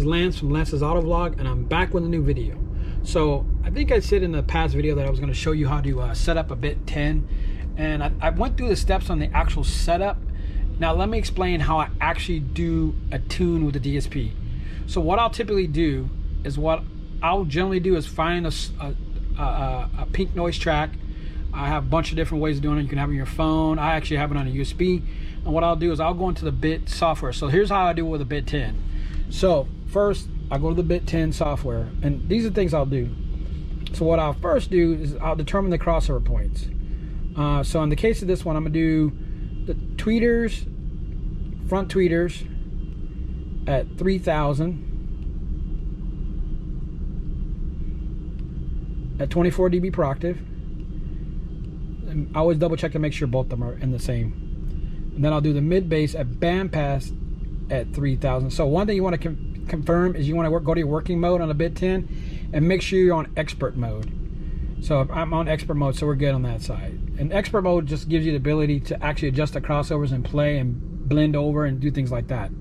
is Lance from Lance's Auto Vlog, and I'm back with a new video. So I think I said in the past video that I was going to show you how to set up a bit 10, and I went through the steps on the actual setup. Now let me explain how I actually do a tune with the DSP. So what I'll typically do is, what I'll generally do is find a pink noise track. I have a bunch of different ways of doing it. You can have it on your phone. I actually have it on a USB. And what I'll do is I'll go into the bit software. So here's how I do it with a bit 10. So first I go to the bit 10 software, and these are the things I'll do. So what I'll first do is I'll determine the crossover points. So in the case of this one, I'm gonna do the tweeters, front tweeters at 3000 at 24 dB per octave. And I always double check to make sure both of them are in the same. And then I'll do the mid bass at bandpass at 3000. So one thing you want to confirm is you want to go to your working mode on a bit 10 and make sure you're on expert mode. So if I'm on expert mode, so we're good on that side. And expert mode just gives you the ability to actually adjust the crossovers and play and blend over and do things like that.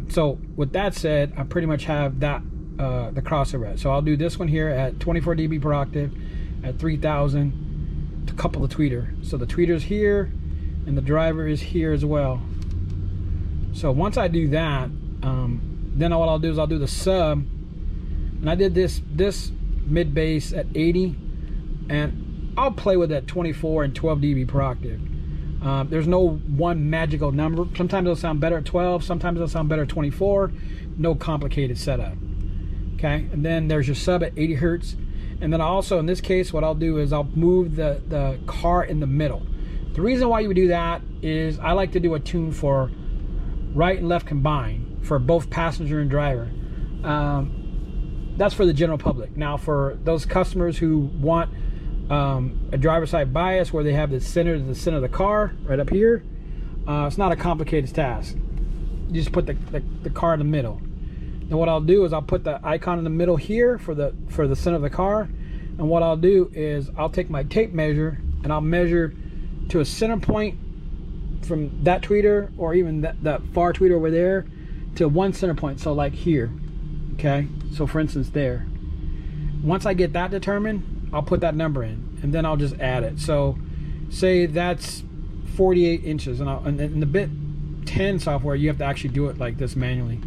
So with that said, I pretty much have that the crossover at. So I'll do this one here at 24 dB per octave at 3000 to couple the tweeter. So the tweeter's here and the driver is here as well. So once I do that, then what I'll do is I'll do the sub, and I did this mid bass at 80, and I'll play with that 24 and 12 dB per octave. There's no one magical number. Sometimes it'll sound better at 12, sometimes it'll sound better at 24. No complicated setup. Okay, and then there's your sub at 80 hertz, and then also in this case what I'll do is I'll move the car in the middle. The reason why you would do that is I like to do a tune for right and left combined for both passenger and driver. That's for the general public. Now for those customers who want a driver side bias where they have the center of the car right up here, it's not a complicated task. You just put the car in the middle. And what I'll do is I'll put the icon in the middle here for the center of the car, and what I'll do is I'll take my tape measure and I'll measure to a center point from that tweeter, or even that far tweeter over there, to one center point. So like here, okay, so for instance there. Once I get that determined, I'll put that number in, and then I'll just add it. So say that's 48 inches, and in the bit 10 software you have to actually do it like this manually.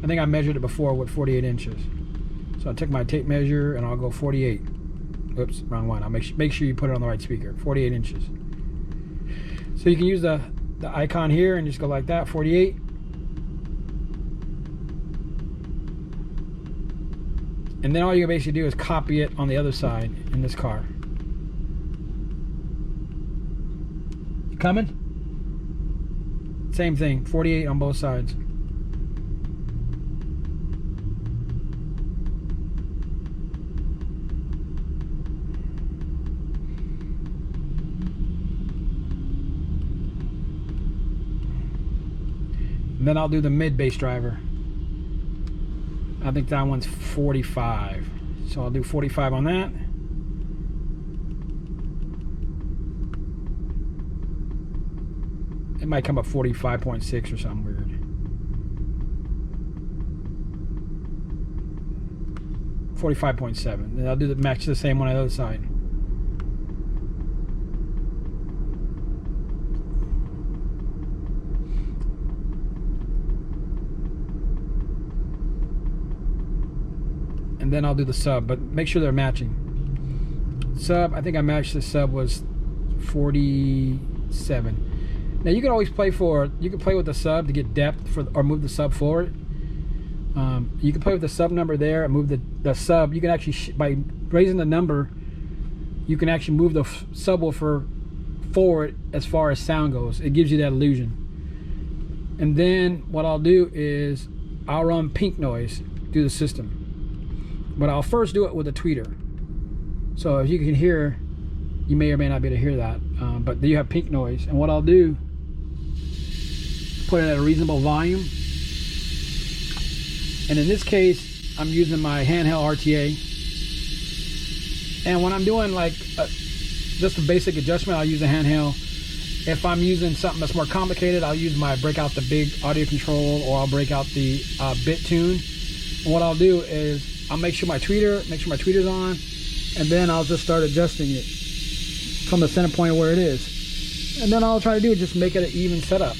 I think I measured it before with 48 inches. So I took my tape measure and I'll go 48. Oops, wrong one. I'll make sure you put it on the right speaker. 48 inches. So you can use the icon here and just go like that, 48. And then all you basically do is copy it on the other side in this car. You coming? Same thing, 48 on both sides. And then I'll do the mid bass driver. I think that one's 45. So I'll do 45 on that. It might come up 45.6 or something weird. .7. Then I'll do the match the same one on the other side. And then I'll do the sub, but make sure they're matching. Sub, I think I matched the sub was 47. Now you can always play with the sub to get depth or move the sub forward. You can play with the sub number there and move the sub. You can actually, by raising the number, you can actually move the subwoofer forward as far as sound goes. It gives you that illusion. And then what I'll do is I'll run pink noise through the system. But I'll first do it with a tweeter. So if you can hear, you may or may not be able to hear that, but you have pink noise. And what I'll do, put it at a reasonable volume. And in this case, I'm using my handheld RTA. And when I'm doing like just a basic adjustment, I'll use a handheld. If I'm using something that's more complicated, I'll use break out the big audio control, or I'll break out the bit tune. And what I'll do is I'll make sure my tweeter's on, and then I'll just start adjusting it from the center point of where it is. And then all I'll try to do is just make it an even setup.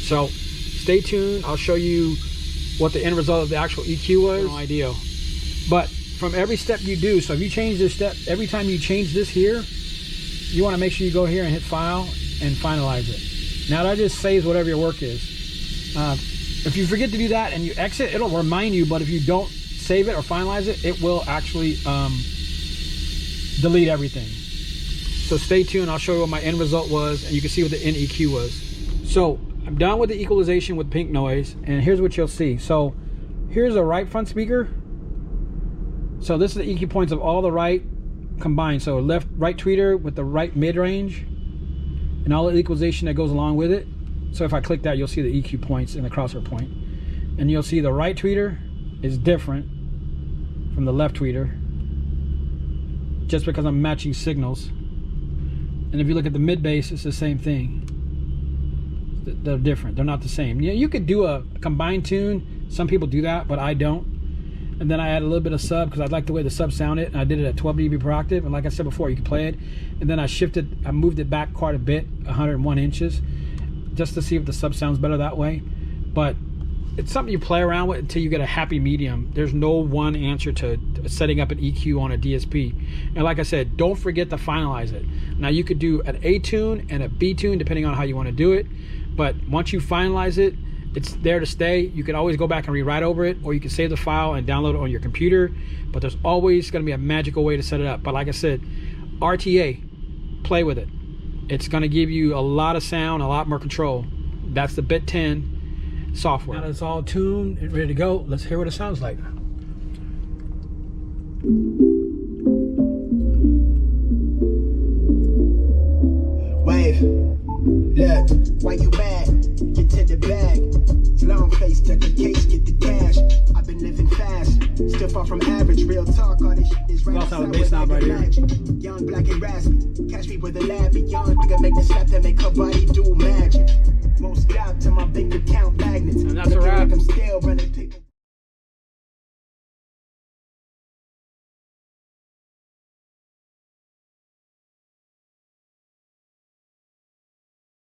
So stay tuned. I'll show you what the end result of the actual EQ was. No idea. But from every step you do, so if you change this step, every time you change this here, you want to make sure you go here and hit file and finalize it. Now that just saves whatever your work is. If you forget to do that and you exit, it'll remind you, but if you don't save it or finalize it, it will actually delete everything. So stay tuned. I'll show you what my end result was, and you can see what the end EQ was. So I'm done with the equalization with pink noise, and here's what you'll see. So here's a right front speaker. So this is the EQ points of all the right combined. So right tweeter with the right mid-range and all the equalization that goes along with it. So if I click that, you'll see the EQ points and the crosshair point. And you'll see the right tweeter is different from the left tweeter, just because I'm matching signals. And if you look at the mid bass, it's the same thing. They're different. They're not the same. Yeah, you could do a combined tune. Some people do that, but I don't. And then I add a little bit of sub because I like the way the sub sounded, and I did it at 12 dB per octave. And like I said before, you can play it. And then I moved it back quite a bit, 101 inches, just to see if the sub sounds better that way. But it's something you play around with until you get a happy medium. There's no one answer to setting up an EQ on a DSP. And like I said, don't forget to finalize it. Now you could do an A tune and a B tune depending on how you want to do it. But once you finalize it, it's there to stay. You can always go back and rewrite over it, or you can save the file and download it on your computer. But there's always going to be a magical way to set it up. But like I said, RTA, play with it. It's going to give you a lot of sound, a lot more control. That's the Bit 10 software. Now that it's all tuned and ready to go, let's hear what it sounds like. Wave, look, why you mad? Get to the bag. Long face, tuck the case, get the cash. I've been living fast, still far from average. Real talk, all this shit is right outside with right here. Young, black and raspy, catch me with a lab. Young nigga make the slap that make her body do magic. Won't stop till my bank account magnets. And that's a wrap. I'm still running people.